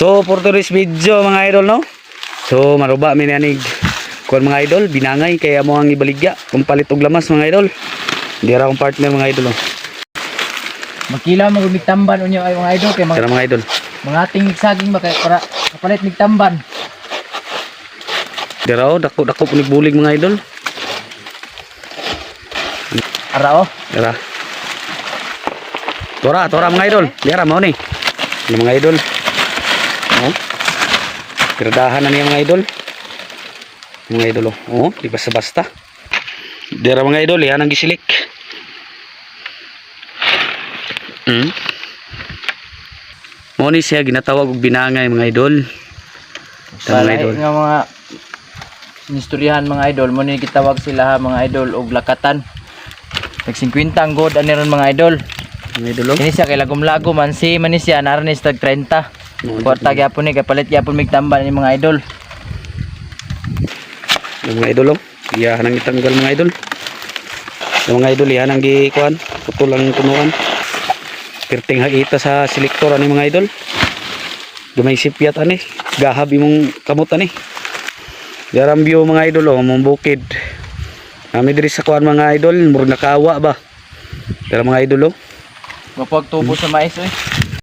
So for today's video mga idol no. So maruba mi anig kon mga idol binangay kaya mo ang ibaligya kung palit og lamas mga idol. Di ra akong partner mga idol no. Magkila mo tamban unyo ay mga idol kay Mga idol. mga ating saging ba kay para kapalit mig tamban. Di ra dako punig bulig mga idol. Ara oh. Tara. Tora mga idol. Di ra mo ni. Mga idol. Oh. Pirdahan na niya mga idol. Mga idol oh, di basta-basta. Dira mga idol, yan ang gisilik. Mo ni siya ginatawag og binangay mga idol. Mga idol nga mga inistoryahan mga idol mo ni gitawag sila ha mga idol og lakatan. Tag 50 ang god ani ron mga idol. Mga idol. Kini siya kay lagom-lagom man si siya naranis tag 30. Kwarta gyapon ni kapalit gyapon mig tamban ni mga idol. Mga idol iyahan ang itanggal mga idol. Mga idol iyahan ang gikuan, putol ang kunuan. Perting hagita sa selektor ani mga idol. Gamay sipyat ani, gahab imong kamot ani. Yaram view mga idol mong bukid. Kami diri sa kuan mga idol, murag nakawa ba. Pero mga idol Mapagtubo sa mais eh.